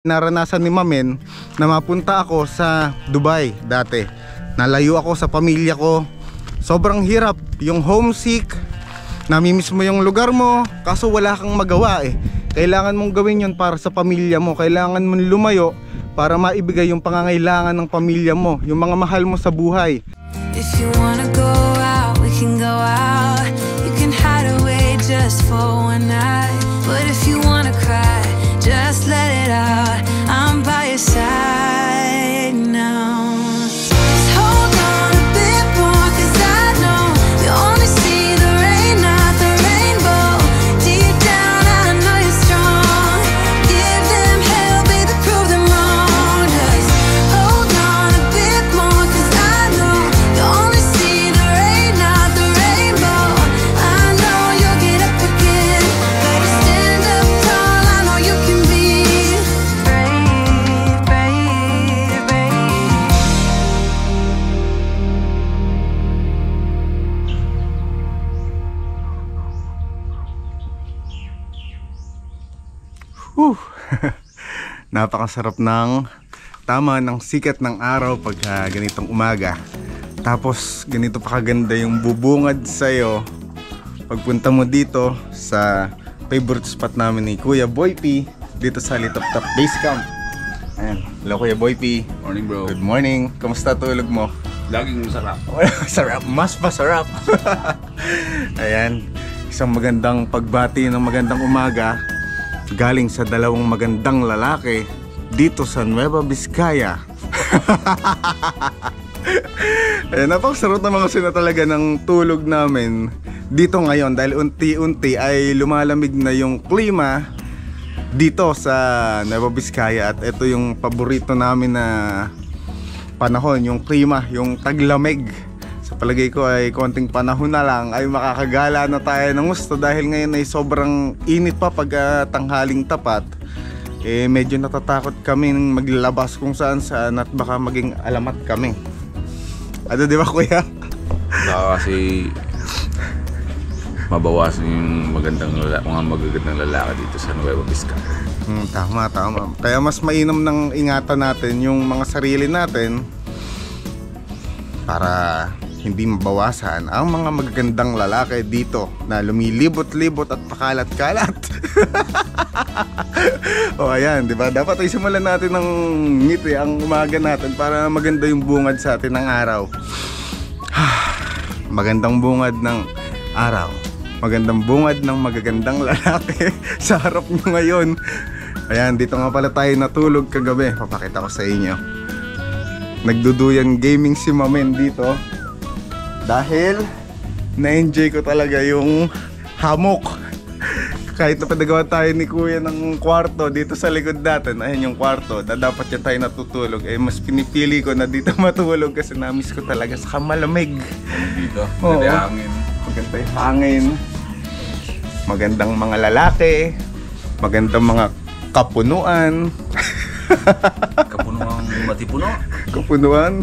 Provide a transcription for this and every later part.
Naranasan ni Mamen na mapunta ako sa Dubai dati. Nalayo ako sa pamilya ko. Sobrang hirap, yung homesick, namimiss mo yung lugar mo, kaso wala kang magawa eh. Kailangan mong gawin yun para sa pamilya mo. Kailangan mong lumayo para maibigay yung pangangailangan ng pamilya mo, yung mga mahal mo sa buhay. If you wanna go out, we can go out. You can hide away just for one night. But if you wanna cry, just let it out. I'm by your side now. Just hold on a bit more, 'cause I know you only see the rain, not the rainbow. Deep down I know you're strong. Give them hell, baby, prove them wrong. Just hold on a bit more, 'cause I know you only see the rain, not the rainbow. I know you'll get up again. Better stand up tall, I know you can be brave, brave, brave. Whew. Napakasarap ng tama ng sikat ng araw pag ganitong umaga. Tapos ganito pa kaganda yung bubungad sa'yo pagpunta mo dito sa favorite spot namin ni Kuya Boy P dito sa Litop-Top Base Camp. Ayan. Hello Kuya Boy P. Morning bro. Good morning. Kamusta tulog mo? Laging masarap. Sarap, mas masarap. Ayan, isang magandang pagbati ng magandang umaga galing sa dalawang magandang lalaki dito sa Nueva Vizcaya. Ayan, napakasarap na mga sina talaga ng tulog namin dito ngayon dahil unti-unti ay lumalamig na yung klima dito sa Nueva Vizcaya. At ito yung paborito namin na panahon, yung klima, yung taglamig. Sa palagay ko ay konting panahon na lang ay makakagala na tayo ng gusto dahil ngayon ay sobrang init pa pag tanghaling tapat. Eh medyo natatakot kami ng maglalabas kung saan at baka maging alamat kami. Ano, di ba kuya? Baka kasi mabawasan yung mga magagandang lalaki dito sa Nueva Vizcaya. Tama. Kaya mas mainam ng ingatan natin yung mga sarili natin para hindi mabawasan ang mga magagandang lalaki dito na lumilibot-libot at pakalat-kalat. O ayan, di ba? Dapat ay simulan natin ng ngiti ang umaga natin para maganda yung bungad sa atin ng araw. Magandang bungad ng araw. Magandang bungad ng magagandang lalaki sa harap nyo ngayon. Ayan, dito nga pala tayo natulog kagabi. Papakita ko sa inyo. Nagduduyan gaming si Mamen dito dahil na-enjoy ko talaga yung hammock. Kahit na pinagawa tayo ni kuya ng kwarto dito sa likod natin, ayan yung kwarto, na dapat yan tayo natutulog, eh mas pinipili ko na dito matulog kasi namiss ko talaga sa malamig Dito, Oo. may hangin. maganda yung hangin, magandang mga lalaki, magandang mga kapunuan. Kapunuang matipuno. Kapunuan.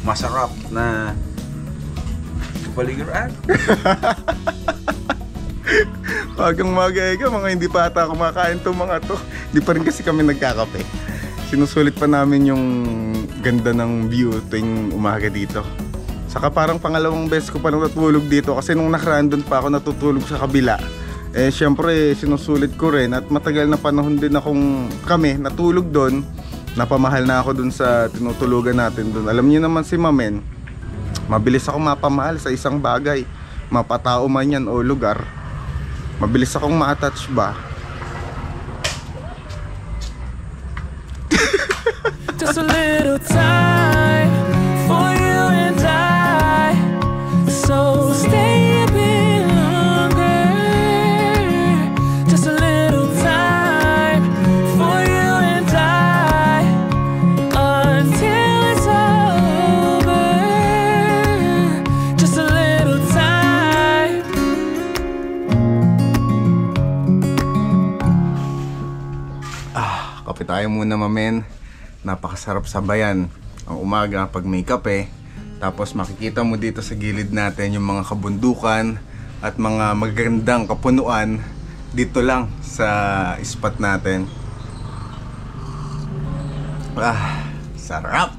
Masarap na kapaligiran. Magang maga mga hindi pa ata kumakain to mga to. Hindi pa rin kasi kami nagkakape. Sinusulit pa namin yung ganda ng view tuwing umaga dito. Saka parang pangalawang beses ko pa natutulog dito kasi nung nakaraan doon pa ako natutulog sa kabila. Eh syempre sinusulit ko rin at matagal na panahon din akong kami natulog doon. Napamahal na ako doon sa tinutulugan natin doon. Alam niyo naman si Mamen, mabilis ako mapamahal sa isang bagay, mapatao man yan o lugar. Mabilis akong ma-attach ba? Just a little time for you and I. So stay a bit longer. Just a little time for you and I until it's over. Just a little time. Kape tayo muna Mamen. Napakasarap sabayan ang umaga pag may kape. Tapos makikita mo dito sa gilid natin yung mga kabundukan at mga magagandang kapunuan dito lang sa spot natin. Sarap.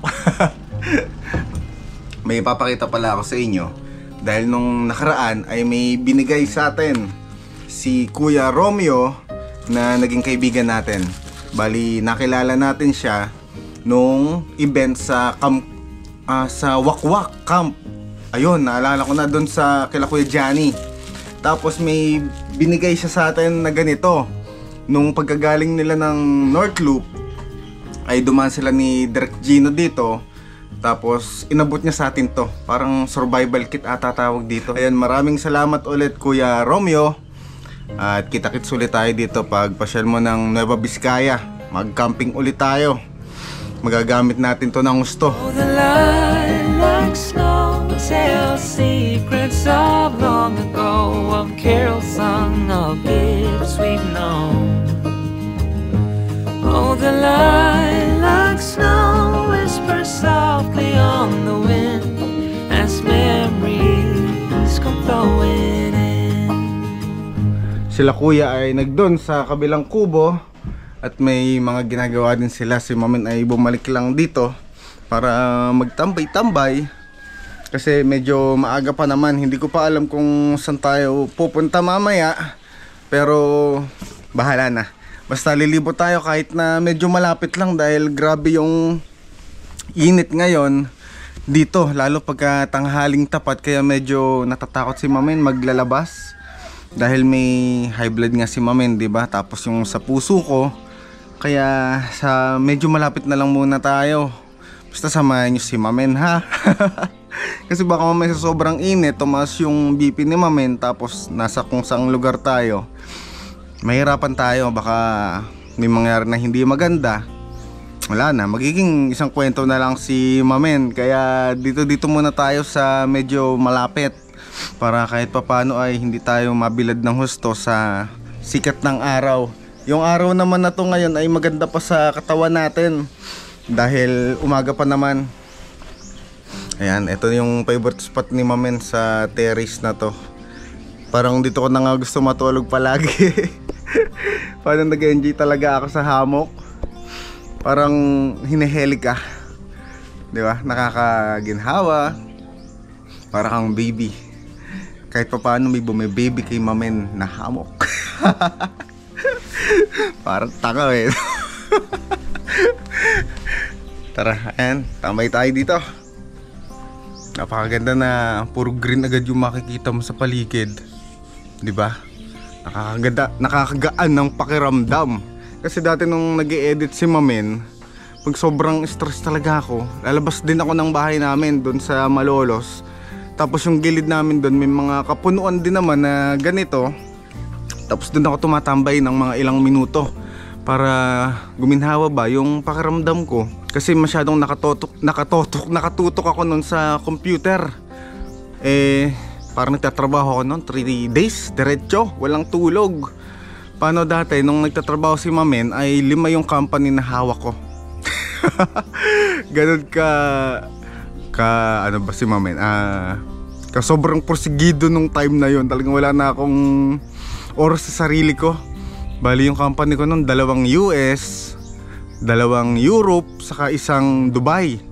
May ipapakita pala ako sa inyo. Dahil nung nakaraan ay may binigay sa atin si Kuya Romeo na naging kaibigan natin. Bali, nakilala natin siya nung event sa sa Wakwak Camp. Ayun, naalala ko na doon sa kila Kuya Johnny. Tapos may binigay siya sa atin na ganito. Nung pagkagaling nila ng North Loop ay dumaan sila ni Direk Gino dito. Tapos inabot niya sa atin to. Parang survival kit ata tawag dito. Ayan, maraming salamat ulit Kuya Romeo. At kita-kits ulit tayo dito pag pasyal mo ng Nueva Vizcaya. Mag-camping ulit tayo. Magagamit natin to ng gusto. Oh, the lilac snow tells secrets of long ago, of carols sung, of gifts we've known. Oh, the lilac snow whispers softly on the wind as memories come flowing in. Sila kuya ay nagdon sa kabilang kubo at may mga ginagawa din sila. Si Mamin ay bumalik lang dito para magtambay-tambay kasi medyo maaga pa naman. Hindi ko pa alam kung saan tayo pupunta mamaya, pero bahala na. Basta lilibot tayo kahit na medyo malapit lang dahil grabe yung init ngayon dito, lalo pagka tanghaling tapat. Kaya medyo natatakot si Mamin maglalabas dahil may high blood nga si Mamin, diba? Tapos yung sa puso ko, kaya sa medyo malapit na lang muna tayo. Basta samahan nyo si Mamin, ha? Kasi baka mamaya sa sobrang init tumaas yung BP ni Mamin, tapos nasa kung saang lugar tayo, mahirapan tayo. Baka may mangyari na hindi maganda. Wala na, magiging isang kwento na lang si Mamin. Kaya dito muna tayo sa medyo malapit, para kahit papano ay hindi tayo mabilad ng husto sa sikat ng araw. Yung araw naman na to ngayon ay maganda pa sa katawan natin dahil umaga pa naman. Ayan, ito yung favorite spot ni Mamin sa terrace na to. Parang dito ko na nga gusto matulog palagi. Parang nag-enjoy talaga ako sa hammock. Parang hiniheli ka, di ba? Nakakaginhawa. Parang kang baby. Kahit pa paano may baby kay Mamin na hammock. Parang taka eh. Tara, ayan, tambay tayo dito. Napakaganda na puro green agad yung makikita mo sa paligid, di ba? Nakakaganda, nakakagaan ng pakiramdam. Kasi dati nung nag-e-edit si Mamin, pag sobrang stress talaga ako, lalabas din ako ng bahay namin doon sa Malolos. Tapos yung gilid namin doon may mga kapunuan din naman na ganito. Tapos doon ako tumatambay ng mga ilang minuto para guminhawa ba yung pakiramdam ko. Kasi masyadong nakatutok ako noon sa computer. Parang nagtatrabaho ako noon 3 days diretso, walang tulog. Paano dati nung nagtatrabaho si Mamin ay 5 yung company na hawak ko. Ganun ka ano ba si Mamin? Sobrang porsigido nung time na yon. Talagang wala na akong oras sa sarili ko. Bali yung company ko noon 2 US, 2 Europe, saka 1 Dubai.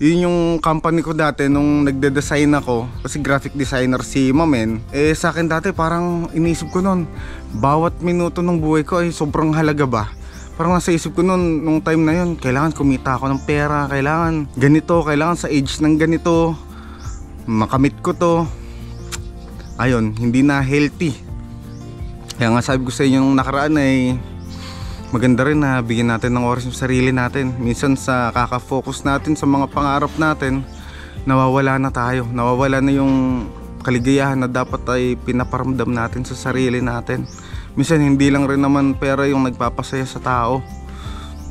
Yun yung company ko dati nung nagde-design ako. Kasi graphic designer si Mamin. Sa akin dati parang iniisip ko noon, bawat minuto ng buhay ko ay sobrang halaga ba. Parang nasa isip ko noon, nung time na yun, kailangan kumita ako ng pera, kailangan ganito, kailangan sa age ng ganito, makamit ko to. Ayun, hindi na healthy. Kaya nga sabi ko sa inyo nung nakaraan ay maganda rin na bigyan natin ng oras yung sarili natin. Minsan sa kaka-focus natin sa mga pangarap natin, nawawala na tayo. Nawawala na yung kaligayahan na dapat ay pinaparamdam natin sa sarili natin. Minsan hindi lang rin naman pera yung nagpapasaya sa tao.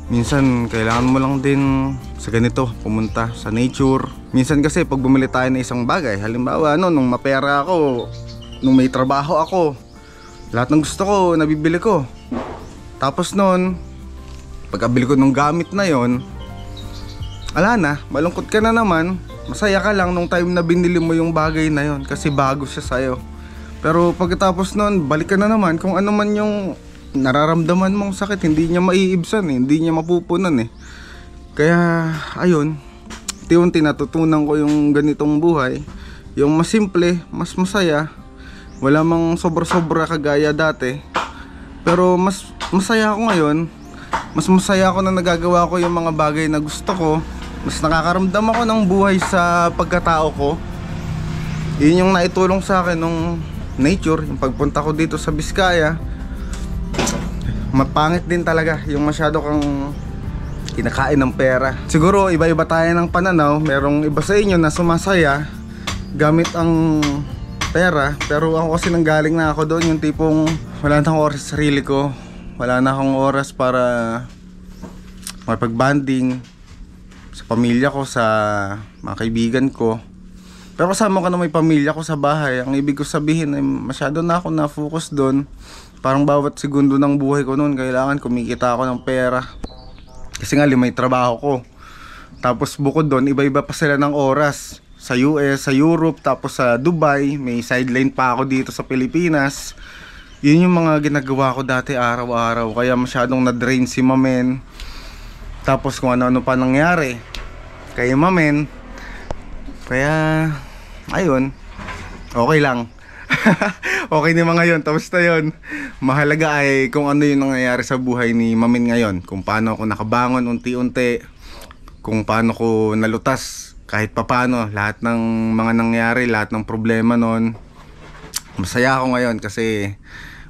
Minsan kailangan mo lang din sa ganito, pumunta sa nature. Minsan kasi pag bumili tayo ng isang bagay, halimbawa nung mapera ako, nung may trabaho ako, lahat ng gusto ko nabibili ko. Tapos noon, pagkabili ko ng gamit na yon, ala na, malungkot ka na naman. Masaya ka lang nung time na binili mo yung bagay na yon kasi bago siya sa'yo. Pero pagkatapos noon, balik ka na naman kung ano man yung nararamdaman mong sakit. Hindi niya maiibsan eh, hindi niya mapupunan eh. Kaya ayun, unti-unti natutunan ko yung ganitong buhay, yung mas simple, mas masaya. Wala mang sobra-sobra kagaya dati, pero mas masaya ako ngayon. Mas masaya ako na nagagawa ko yung mga bagay na gusto ko. Mas nakakaramdam ako ng buhay sa pagkatao ko. Yun yung naitulong sa akin nung nature, yung pagpunta ko dito sa Biskaya. Mapangit din talaga yung masyado kang kinakain ng pera. Siguro iba-iba tayo ng pananaw. Merong iba sa inyo na sumasaya gamit ang pera, pero ako kasi nanggaling na ako doon, yung tipong wala na akong oras sa sarili ko. Wala na akong oras para makipag-banding sa pamilya ko, sa mga kaibigan ko. Pero kasama ko na may pamilya ko sa bahay. Ang ibig ko sabihin ay masyado na ako na-focus doon. Parang bawat segundo ng buhay ko noon kailangan kumikita ako ng pera. Kasi nga may trabaho ko. Tapos bukod doon, iba-iba pa sila ng oras. Sa US, sa Europe, tapos sa Dubai. May sideline pa ako dito sa Pilipinas. Yun yung mga ginagawa ko dati araw-araw. Kaya masyadong na-drain si Mamen. Tapos kung ano-ano pa nangyari kay Mamen. Kaya ayun, okay lang. Okay naman ngayon, tapos na yun. Mahalaga ay kung ano yung nangyayari sa buhay ni Mamen ngayon. Kung paano ako nakabangon unti-unti. Kung paano ko nalutas kahit papano lahat ng mga nangyari, lahat ng problema nun. Masaya ako ngayon kasi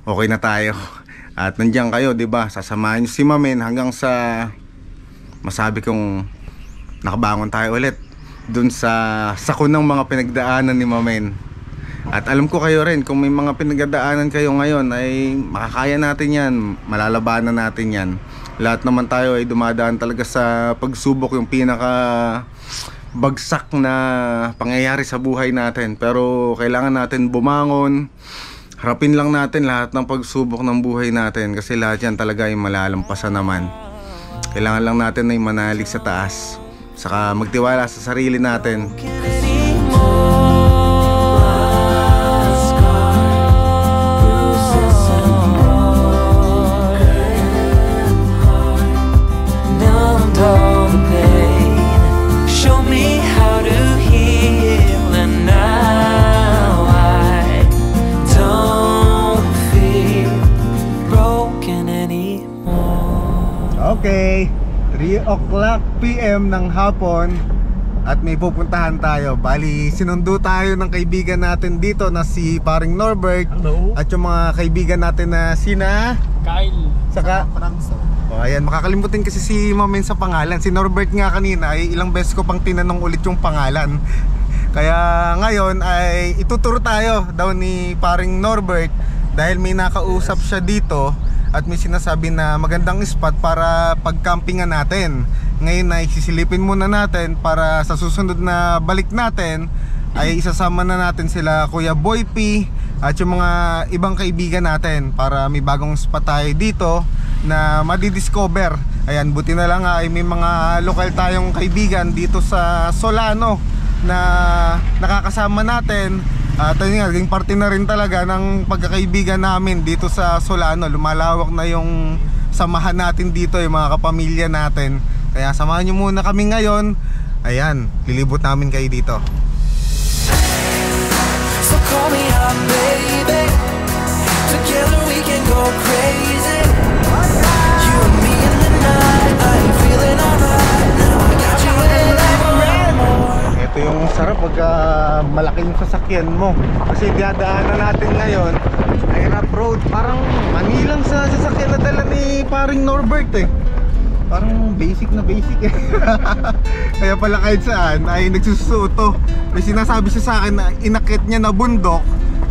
okay na tayo. At nandiyan kayo, 'di ba? Sasamahan niyo si Mamen hanggang sa masabi kong nakabangon tayo ulit dun sa sako ng mga pinagdaanan ni Mamen. At alam ko kayo rin, kung may mga pinagdaanan kayo ngayon ay makakaya natin yan, malalabanan natin yan. Lahat naman tayo ay dumadaan talaga sa pagsubok, yung pinaka bagsak na pangyayari sa buhay natin. Pero kailangan natin bumangon, harapin lang natin lahat ng pagsubok ng buhay natin, kasi lahat yan talaga ay malalampasan naman. Kailangan lang natin ay manalig sa taas, saka magtiwala sa sarili natin. Okay, 3 o'clock PM ng hapon at may pupuntahan tayo. Bali, sinundo tayo ng kaibigan natin dito na si paring Norbert. Hello. At yung mga kaibigan natin na sina Kyle. saka Franzo. ayan, makakalimutin kasi si Mamen sa pangalan. Si Norbert nga kanina ay ilang beses ko pang tinanong ulit yung pangalan. Kaya ngayon ay ituturo tayo daw ni paring Norbert dahil may nakausap siya dito at may sinasabi na magandang spot para pagcampingan natin. Ngayon ay sisilipin muna natin para sa susunod na balik natin ay isasama na natin sila Kuya Boy P at yung mga ibang kaibigan natin para may bagong spot tayo dito na madidiscover. Ayan, buti na lang ay may mga lokal tayong kaibigan dito sa Solano na nakakasama natin. At ayun nga, naging parte na rin talaga ng pagkakaibigan namin dito sa Solano. Lumalawak na yung samahan natin dito, yung mga kapamilya natin. Kaya samahan nyo muna kami ngayon. Ayan, lilibot namin kayo dito. So call me up, baby. Together we can go crazy. You and me in the night. I'm feeling alright. Now I got you in more. Ito yung sarap pagka malaking sasakyan mo. Kasi dinadaanan natin ngayon ay rough road. Parang manilang sa sasakyan na dala ni paring Norbert eh. Parang basic na basic eh. Kaya pala kahit saan ay nagsusuto. May sinasabi siya sa akin na inakit niya na bundok.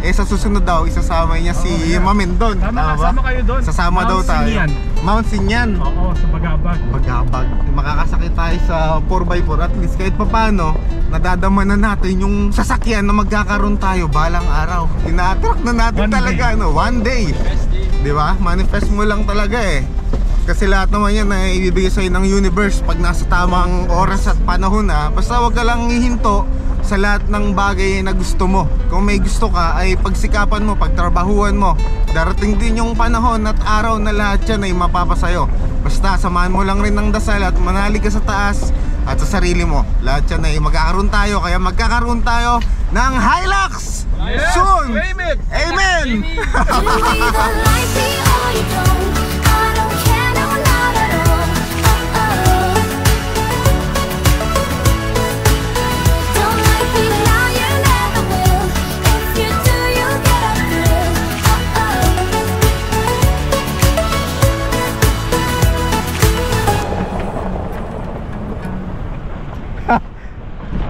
Eh sa susunod daw isasama niya si Mamen doon. Tama, kasama kayo doon. Sasama daw tayo. Sinyan. Mount Sinyan. Oo, sa Bagabag. Bagabag. Makakasakit tayo sa 4x4 at least kahit papano nadadama na natin yung sasakyan na magkakaroon tayo balang araw. Ina-attract na natin One talaga day. no, one day. 'Di ba? Manifest mo lang talaga eh. Kasi lahat naman yan na ibibigay sa'yo ng universe pag nasa tamang oras at panahon na. Basta wag ka lang hihinto sa lahat ng bagay na gusto mo. Kung may gusto ka ay pagsikapan mo, pagtrabahuan mo. Darating din yung panahon at araw na lahat yan ay mapapasayo. Basta samahan mo lang rin ng dasal at manalig ka sa taas at sa sarili mo. Lahat yan ay magkakaroon tayo. Kaya magkakaroon tayo ng Hilux soon. Amen. Amen. You either like me or you don't. I don't care, no, not at all. Oh. Don't like me now, you never will. If you do, you get a thrill.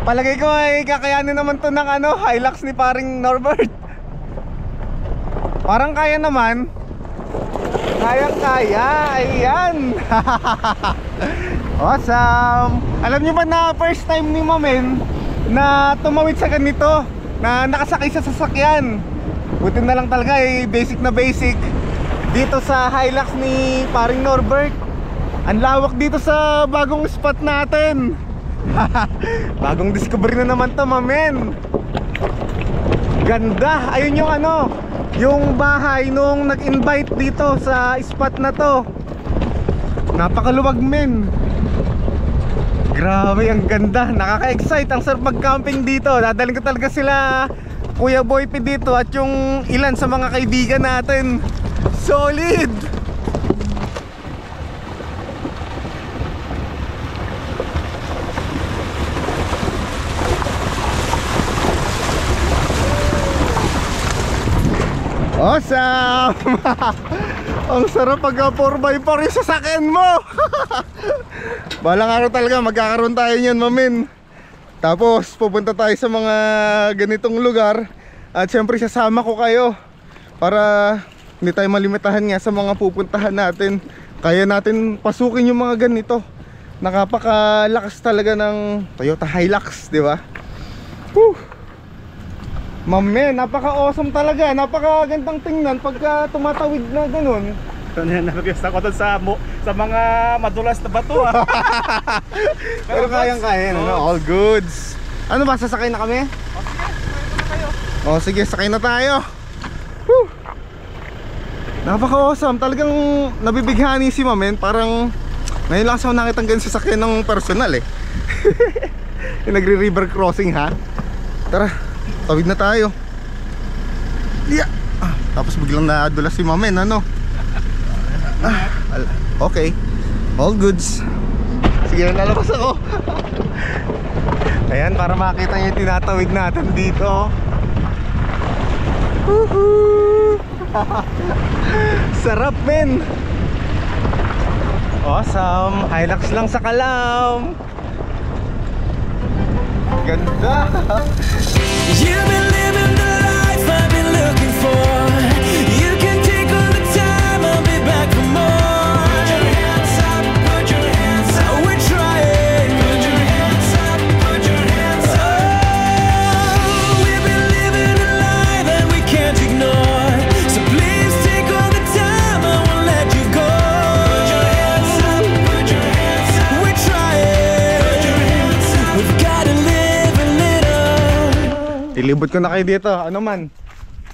Palagay ko ay kakayanin naman to ng Hilux ni paring Norbert. Parang kaya naman. Kayang-kaya. Ayan. Awesome. Alam niyo ba na first time ni Mamen na tumawid sa ganito, na nakasakay sa sasakyan. Buti na lang talaga basic na basic dito sa Hilux ni paring Norbert. Ang lawak dito sa bagong spot natin. Bagong discovery na naman to, Mamen. Ganda. Ayun yung yung bahay nung nag-invite dito sa spot na to. Napakaluwag, men. Grabe, ang ganda. Nakaka-excite. Ang sarap mag-camping dito. Dadaling ko talaga sila Kuya Boy P dito at yung ilan sa mga kaibigan natin. Solid. Awesome! Ang sarap pag 4x4 yung sasakyan mo. Balang araw talaga magkakaroon tayo niyan, Mamin. Tapos pupunta tayo sa mga ganitong lugar. At syempre sasama ko kayo para hindi tayo malimitahan nga sa mga pupuntahan natin. Kaya natin pasukin yung mga ganito. Nakapakalakas talaga ng Toyota Hilux, di ba? Woo! Mamen, napaka-awesome talaga. Napakagandang tingnan pagka tumatawid na ganun. Nag-request ako doon sa mga madulas na bato. Pero kayang-kaya, all goods. Ano ba, sasakay na kami? O sige, sakay na tayo. Woo! Napaka-awesome. Talagang nabibighani si Mamen. Parang ngayon lang ako nakitang ganun sasakyan ng personal Yung nagre-river crossing, ha? Tara, tawid na tayo. Yeah. Tapos biglang nadulas si Mamen, okay, all goods. Sige, nalabas ako. Ayan, para makita nyo yung tinatawid natin dito. Woohoo! Sarap, men. Awesome. Hilux lang sa Kalam. Ganda. You've been living the life I've been looking for. You can take all the time, I'll be back for more. Put your hands up, put your hands up. We're trying. Put your hands up, put your hands up. Oh, we've been living a lie that we can't ignore. So please take all the time, I won't let you go. Put your hands up, put your hands up. We're trying. Put your hands up. We've gotta live a little. Ilibot ko na kayo dito. Ano man,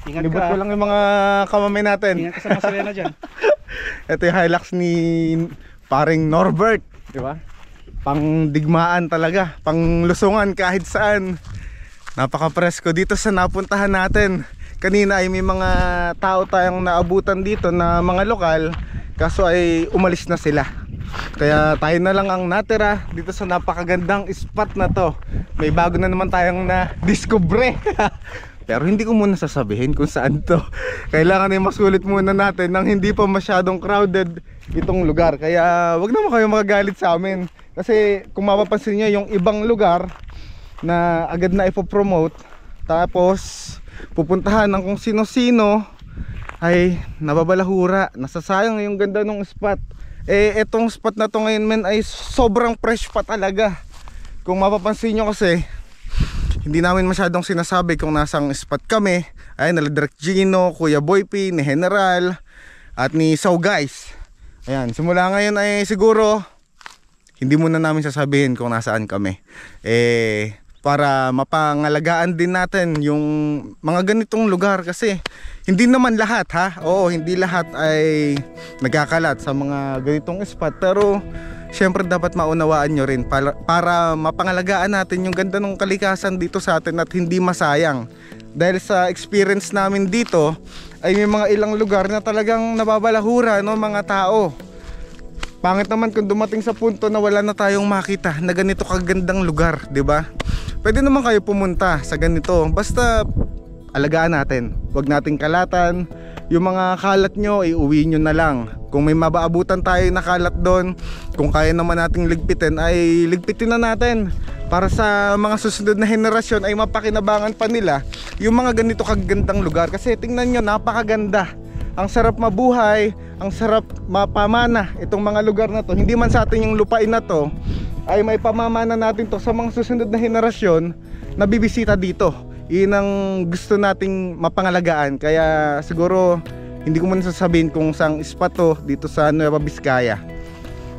Ingat ilibot ka. ko lang yung mga kamamay natin. Ingat ka sa mga sirena dyan. Ito yung Hilux ni paring Norbert, di ba? Pang digmaan talaga, pang lusungan kahit saan. Napaka-presko dito sa napuntahan natin. Kanina ay may mga tao tayong naabutan dito na mga lokal, kaso ay umalis na sila. Kaya tayo na lang ang natira dito sa napakagandang spot na to. May bago na naman tayong na-discover. Pero hindi ko muna sasabihin kung saan to. Kailangan ay masulit muna natin nang hindi pa masyadong crowded itong lugar. Kaya wag naman kayo magagalit sa amin. Kasi kung mapapansin nyo, yung ibang lugar na agad na ipopromote, tapos pupuntahan ng kung sino-sino, ay nababalahura. Nasasayang yung ganda ng spot. Etong spot na to ngayon, men, ay sobrang fresh pa talaga. Kung mapapansin nyo kasi, hindi namin masyadong sinasabi kung nasang spot kami. Ay, nala Direct Gino, Kuya Boy P, ni General, at ni So Guys. Ayan, simula ngayon ay siguro hindi muna namin sasabihin kung nasaan kami. para mapangalagaan din natin yung mga ganitong lugar, kasi hindi naman lahat hindi lahat ay nagkakalat sa mga ganitong spot, pero syempre dapat maunawaan nyo rin para mapangalagaan natin yung ganda ng kalikasan dito sa atin at hindi masayang. Dahil sa experience namin dito ay may mga ilang lugar na talagang nababalahura mga tao. Pangit naman kung dumating sa punto na wala na tayong makita na ganito kagandang lugar, di ba? Pwede naman kayo pumunta sa ganito, basta alagaan natin, wag nating kalatan. Yung mga kalat nyo, iuwi nyo na lang. Kung may mabaabutan tayo na kalat doon, kung kaya naman nating ligpitin, ay ligpitin na natin, para sa mga susunod na henerasyon ay mapakinabangan pa nila yung mga ganito kagandang lugar. Kasi tingnan nyo, napakaganda, ang sarap mabuhay, ang sarap mapamana itong mga lugar na to. Hindi man sa atin yung lupain na to, ay may pamamana natin to sa mga susunod na henerasyon na bibisita dito. Yun ang gusto nating mapangalagaan. Kaya siguro hindi ko muna sasabihin kung saang spot to dito sa Nueva Vizcaya.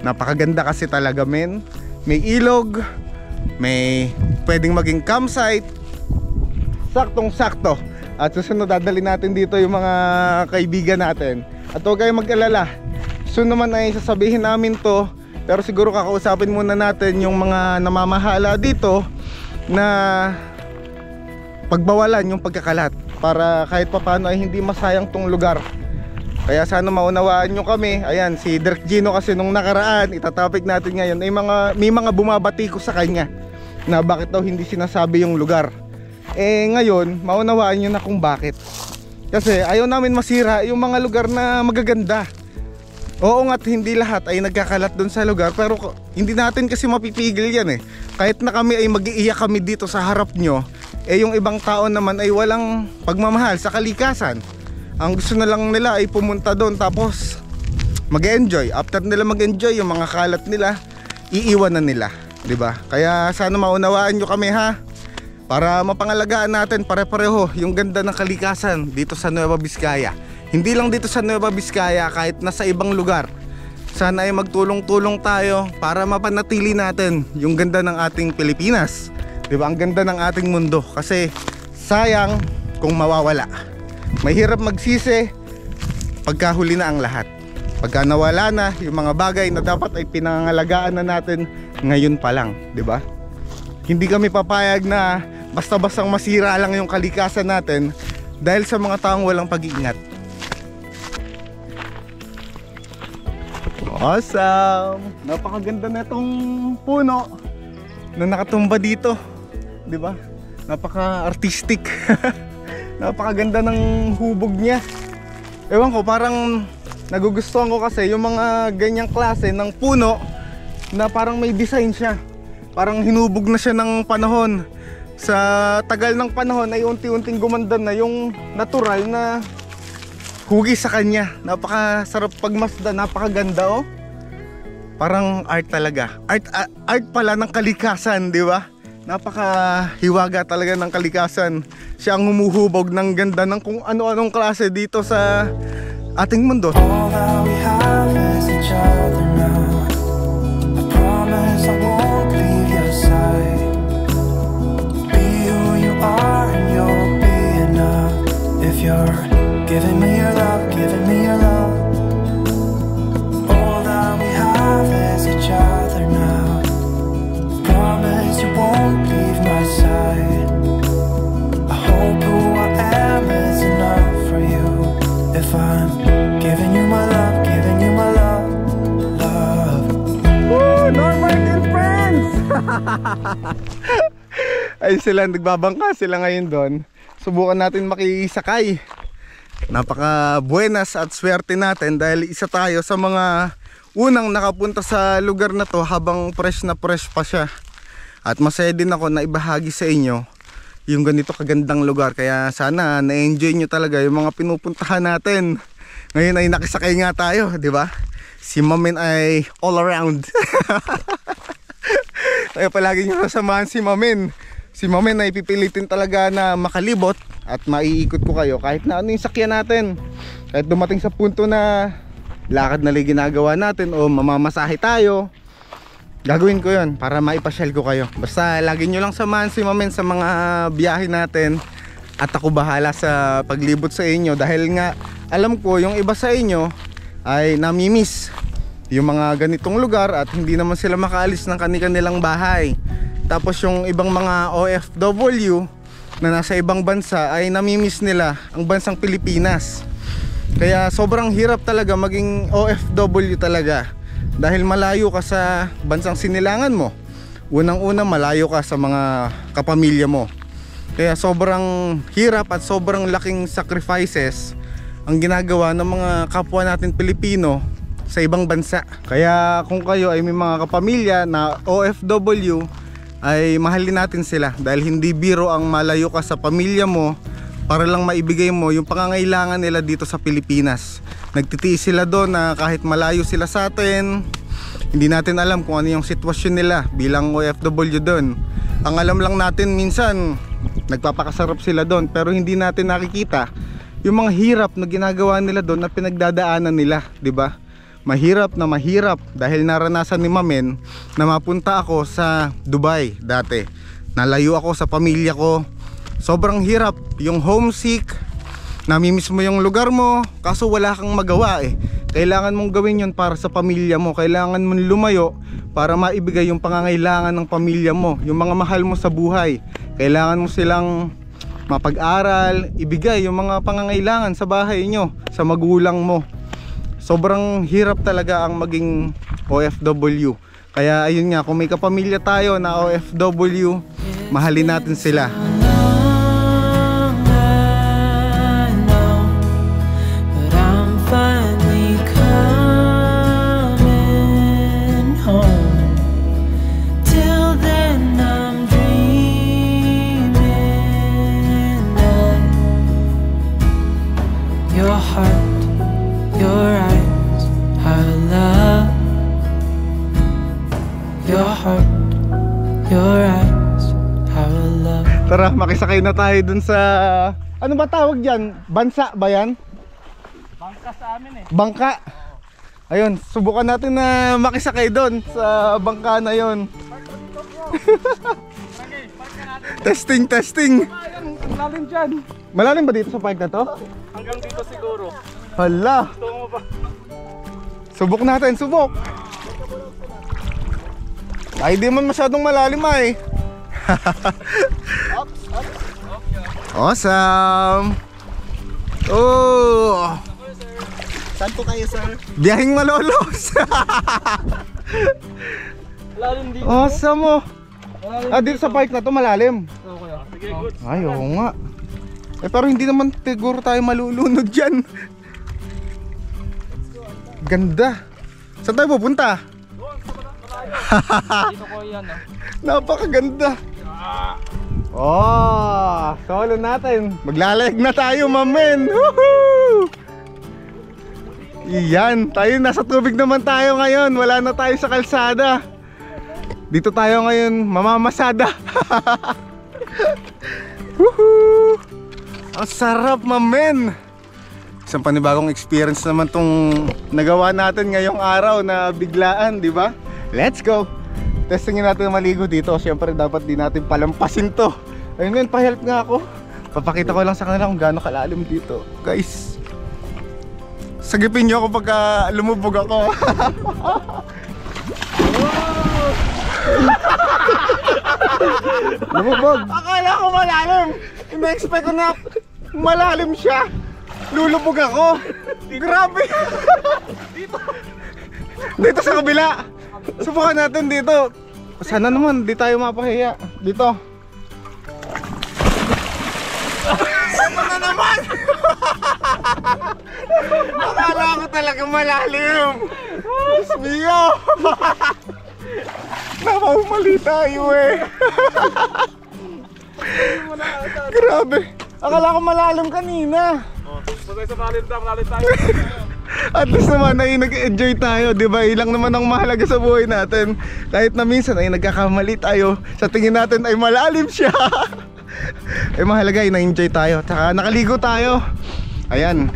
Napakaganda kasi talaga, men. May ilog, may pwedeng maging campsite, saktong sakto. At susunod dadali natin dito yung mga kaibigan natin. At huwag kayong mag-alala, soon naman ay sasabihin namin to, pero siguro kakausapin muna natin yung mga namamahala dito na pagbawalan yung pagkakalat, para kahit papano ay hindi masayang tong lugar. Kaya sana maunawaan nyo kami. Ayan, si Dirk Gino kasi nung nakaraan, itatopic natin ngayon, ay may mga bumabati ko sa kanya na bakit daw hindi sinasabi yung lugar. Ngayon, maunawaan nyo na kung bakit. Kasi ayaw namin masira yung mga lugar na magaganda. Oo nga't hindi lahat ay nagkakalat doon sa lugar, pero hindi natin kasi mapipigil yan Kahit na kami ay mag-iiyak kami dito sa harap nyo, yung ibang tao naman ay walang pagmamahal sa kalikasan. Ang gusto na lang nila ay pumunta doon tapos mag-enjoy. After nila mag-enjoy, yung mga kalat nila iiwan na nila, 'di ba? Kaya sana maunawaan nyo kami para mapangalagaan natin pare-pareho yung ganda ng kalikasan dito sa Nueva Vizcaya. Hindi lang dito sa Nueva Vizcaya, kahit nasa ibang lugar. Sana ay magtulong-tulong tayo para mapanatili natin yung ganda ng ating Pilipinas, diba? Ang ganda ng ating mundo. Kasi sayang kung mawawala. Mahirap magsisi pagkahuli na ang lahat. Pagka nawala na yung mga bagay na dapat ay pinangalagaan na natin ngayon pa lang, diba? Hindi kami papayag na basta-bastang masira lang yung kalikasan natin dahil sa mga taong walang pag-iingat. Awesome! Napakaganda na itong puno na nakatumba dito, di ba? Napaka-artistic. Napakaganda ng hubog niya. Ewan ko, parang nagugustuhan ko kasi yung mga ganyang klase ng puno na parang may design siya. Parang hinubog na siya ng panahon. Sa tagal ng panahon ay unti-unting gumanda na yung natural na hugis sa kanya. Napakasarap pagmasdan, napakaganda Parang art talaga. Art pala ng kalikasan, di ba? Napakahiwaga talaga ng kalikasan. Siya ang humuhubog ng ganda ng kung ano-anong klase dito sa ating mundo. All that we have is each other now. I promise I won't leave your side. Be who you are and you'll be enough. If you're giving me your love, giving me your love. All that we have is each other now. Promise you won't leave my side. I hope who I am is enough for you. If I'm giving you my love, giving you my love, love. Woo! Normark and friends! Ay sila, nagbabangka sila ngayon doon. Subukan natin makisakay. Napaka buenas at swerte natin dahil isa tayo sa mga unang nakapunta sa lugar na to habang fresh na fresh pa siya. At masaya din ako na ibahagi sa inyo yung ganito kagandang lugar. Kaya sana na-enjoy nyo talaga yung mga pinupuntahan natin. Ngayon ay nakisakay nga tayo, di ba? Si Mamin ay all around. Kaya palagi nyo kasamahan si Mamin. Si Mamin ay pipilitin talaga na makalibot at maiikot ko kayo kahit na ano yung sakyan natin. Kahit dumating sa punto na lakad na lang ginagawa natin o mamamasahe tayo, Gagawin ko yun para maipasyal ko kayo. Basta lagi nyo lang samahan si Mamen sa mga biyahe natin. At ako bahala sa paglibot sa inyo. Dahil nga alam ko yung iba sa inyo ay namimiss yung mga ganitong lugar. At hindi naman sila makaalis ng kanilang bahay. Tapos yung ibang mga OFW na nasa ibang bansa ay namimiss nila ang bansang Pilipinas. Kaya sobrang hirap talaga maging OFW talaga. Dahil malayo ka sa bansang sinilangan mo. Unang-una malayo ka sa mga kapamilya mo. Kaya sobrang hirap at sobrang laking sacrifices ang ginagawa ng mga kapwa natin Pilipino sa ibang bansa. Kaya kung kayo ay may mga kapamilya na OFW, ay mahalin natin sila. Dahil hindi biro ang malayo ka sa pamilya mo para lang maibigay mo yung pangangailangan nila dito sa Pilipinas. Nagtitiis sila doon na kahit malayo sila sa atin, hindi natin alam kung ano yung sitwasyon nila bilang OFW doon. Ang alam lang natin minsan, nagpapakasarap sila doon, pero hindi natin nakikita yung mga hirap na ginagawa nila doon na pinagdadaanan nila, di ba? Mahirap na mahirap dahil naranasan ni Mamen na mapunta ako sa Dubai dati. Nalayo ako sa pamilya ko. Sobrang hirap, yung homesick, namimiss mo yung lugar mo, kaso wala kang magawa eh. Kailangan mong gawin yun para sa pamilya mo. Kailangan mong lumayo para maibigay yung pangangailangan ng pamilya mo, yung mga mahal mo sa buhay. Kailangan mo silang mapag-aral, ibigay yung mga pangangailangan sa bahay nyo, sa magulang mo. Sobrang hirap talaga ang maging OFW. Kaya ayun nga, kung may kapamilya tayo na OFW, mahalin natin sila. Your heart, your eyes, how I love. Your heart, your eyes, how I love. Tara, makisakay na tayo dun sa... Ano ba tawag dyan? Bansa ba yan? Bangka sa amin eh. Bangka. Ayun, subukan natin na makisakay dun sa bangka na yon. Testing, testing. Malalim dyan. Malalim ba dito sa park na to? Hanggang dito siguro. Hala. Gusto mo ba? Subok natin, subok. Ay, di man masyadong malalim ay. Awesome. Oh. Saan po kayo, sir? Biyahing Malolos. Malalim dito. Awesome oh. Ah, dito sa park na to malalim. Sige, good. Ay, oo nga. Eh, pero hindi naman siguro tayo malulunod dyan. Ganda. Saan tayo pupunta? Dito ko yan, ah. Napakaganda. Oh, solo natin. Maglalayag na tayo, Mamen. Woohoo! Iyan, tayo nasa tubig naman tayo ngayon. Wala na tayo sa kalsada. Dito tayo ngayon, mamamasada. Woohoo! Ang sarap, Mamen. Isang panibagong experience naman tong nagawa natin ngayong araw na biglaan, di ba? Let's go! Testingin natin maligo dito. Siyempre dapat di natin palampasin to. Ayun, pa-help nga ako. Papakita ko lang sa kanila kung gaano kalalim dito. Guys, sagipin nyo ako pagka lumubog ako. Lumubog. Akala ko malalim. Ina-expect ko na malalim siya. Lulubog ako. Grabe. Dito sa kabila. Subukan natin dito. Sana naman di tayo mapahiya. Dito. Sama na naman. Akala ko talaga malalim. Diyos mio. Napamali tayo eh. Grabe. Akala ko malalim kanina. Patay sa malalim tayo. At least naman ay nag-enjoy tayo, di ba? Ilang naman ang mahalaga sa buhay natin. Kahit na minsan ay nagkakamali tayo, sa tingin natin ay malalim siya. Ay mahalaga ay na-enjoy tayo. Tsaka nakaligo tayo. Ayan.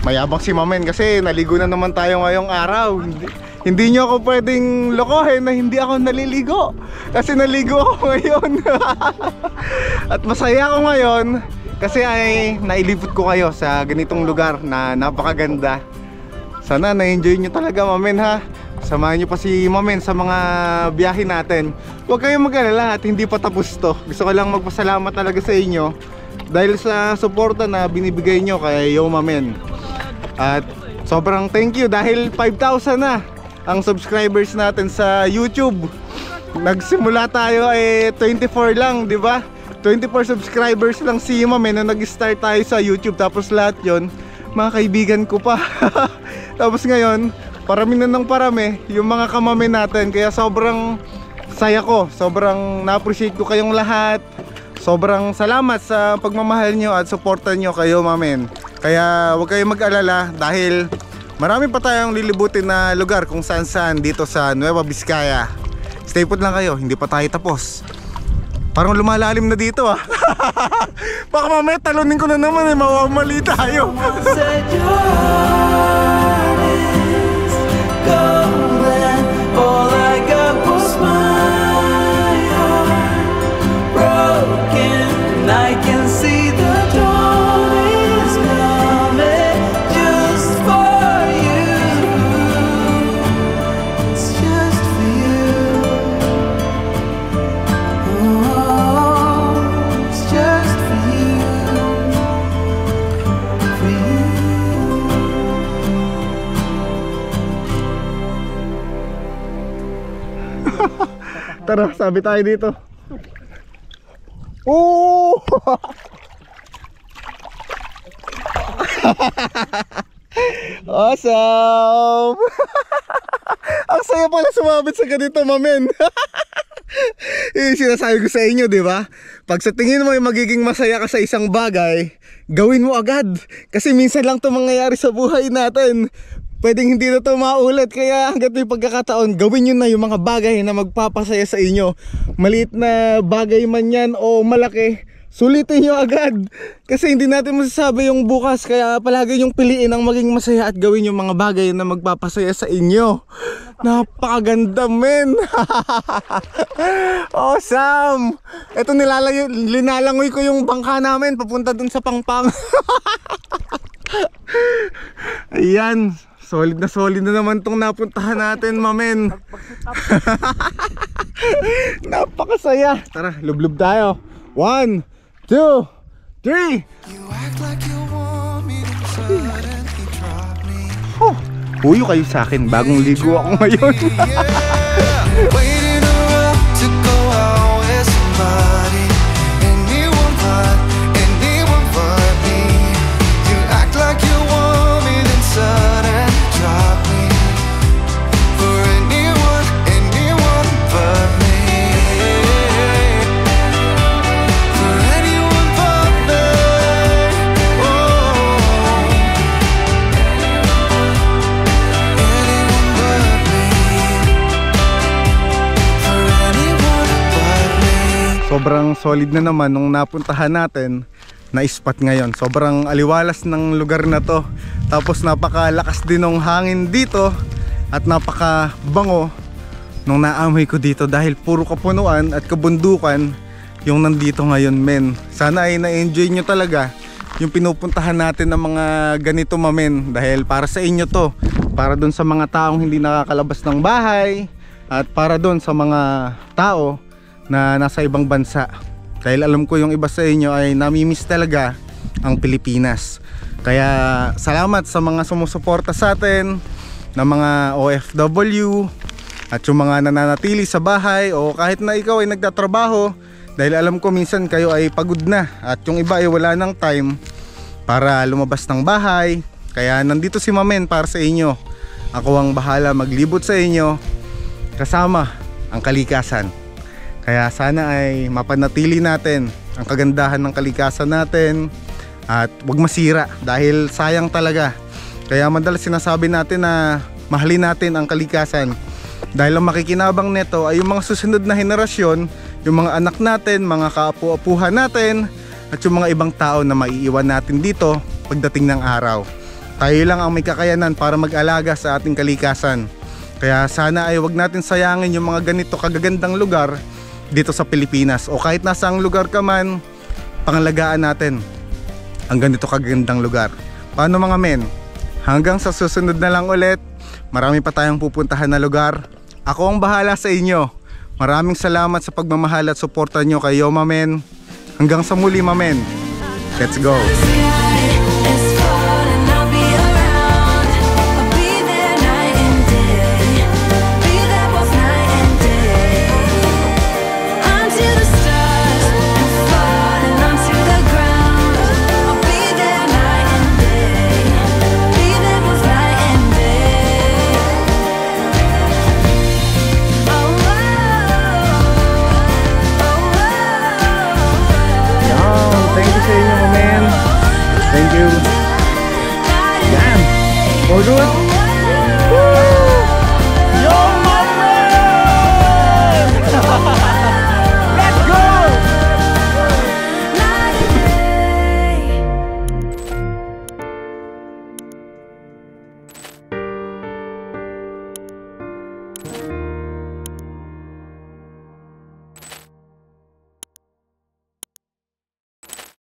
Mayabang si Mamen kasi naligo na naman tayo ngayong araw. Hindi nyo ako pwedeng lokohin na hindi ako naliligo. Kasi naligo ako ngayon. At masaya ako ngayon kasi ay nailipot ko kayo sa ganitong lugar na napakaganda. Sana na-enjoy nyo talaga, mamen, ha. Samahan nyo pa si mamen sa mga biyahe natin. Huwag kayong mag-alala at hindi pa tapos to. Gusto ko lang magpasalamat talaga sa inyo dahil sa suporta na binibigay nyo kay Yo Mamen. At sobrang thank you dahil 5,000 na ang subscribers natin sa YouTube. Nagsimula tayo 24 lang, di ba? 24 subscribers lang si Mamen na nag-start tayo sa YouTube. Tapos lahat yon mga kaibigan ko pa. Tapos ngayon parami na ng parami yung mga kamamen natin. Kaya sobrang saya ko, sobrang na-appreciate ko kayong lahat. Sobrang salamat sa pagmamahal nyo at suporta nyo kayo, mamen. Kaya huwag kayong mag-alala dahil marami pa tayong lilibutin na lugar kung saan-saan dito sa Nueva Vizcaya. Stay put lang kayo, hindi pa tayo tapos. Parang lumalalim na dito, ah. Baka mamaya talunin ko na naman, mawamali tayo. Said your heart is golden. All I got was my heart broken. I can see the dawn is coming just for you. It's just for you. Oh, it's just for you. For you. Tara, sabi tayo dito. Oh! Awesome! Ang saya pala sumabit sa ganito, mamen. Sinasabi ko sa inyo, di ba? Pag sa tingin mo ay magiging masaya ka sa isang bagay, gawin mo agad. Kasi minsan lang ito mangyayari sa buhay natin. Pwedeng hindi na ito maulit. Kaya hanggat may pagkakataon, gawin nyo na yung mga bagay na magpapasaya sa inyo. Maliit na bagay man yan o malaki, sulitin nyo agad. Kasi hindi natin masasabi yung bukas. Kaya palagi yung piliin ang maging masaya at gawin yung mga bagay na magpapasaya sa inyo. Napakaganda, men. Awesome. Ito linalangoy ko yung bangka namin papunta dun sa Pangpang. Ayan. Solid na naman tong napuntahan natin, mamen. Napakasaya. Tara, lublub tayo. 1, 2, 3. You act like you want me to suddenly drop me. Huyo kayo sa akin, bagong ligo ako ngayon. Yeah, waiting around to go out with somebody. Anyone but me. You act like you want me, then suddenly drop me. For anyone but me. For anyone but me. Oh. Anyone but me. For anyone but me. Sobrang solid na naman nung napuntahan natin na spot ngayon. Sobrang aliwalas ng lugar na to. Tapos napakalakas din ng hangin dito at napakabango nung naamoy ko dito dahil puro kapunuan at kabundukan yung nandito ngayon, men. Sana ay na-enjoy nyo talaga yung pinupuntahan natin ng mga ganito, mamen, dahil para sa inyo to, para dun sa mga taong hindi nakakalabas ng bahay at para dun sa mga tao na nasa ibang bansa. Dahil alam ko yung iba sa inyo ay namimiss talaga ang Pilipinas. Kaya salamat sa mga sumusuporta sa atin, na mga OFW at yung mga nananatili sa bahay o kahit na ikaw ay nagtatrabaho. Dahil alam ko minsan kayo ay pagod na at yung iba ay wala ng time para lumabas ng bahay. Kaya nandito si Mamen para sa inyo. Ako ang bahala maglibot sa inyo kasama ang kalikasan. Kaya sana ay mapanatili natin ang kagandahan ng kalikasan natin at huwag masira dahil sayang talaga. Kaya madalas sinasabi natin na mahalin natin ang kalikasan dahil ang makikinabang nito ay yung mga susunod na henerasyon, yung mga anak natin, mga kaapu-apuhan natin at yung mga ibang tao na maiiwan natin dito pagdating ng araw. Tayo lang ang may kakayanan para mag-alaga sa ating kalikasan. Kaya sana ay wag natin sayangin yung mga ganito kagagandang lugar dito sa Pilipinas. O kahit nasang lugar ka man, pangalagaan natin ang ganito kagagandang lugar. Paano mga men? Hanggang sa susunod na lang ulit. Marami pa tayong pupuntahan na lugar. Ako ang bahala sa inyo. Maraming salamat sa pagmamahal at suporta nyo kay Yoma Men. Hanggang sa muli, mamen. Let's go.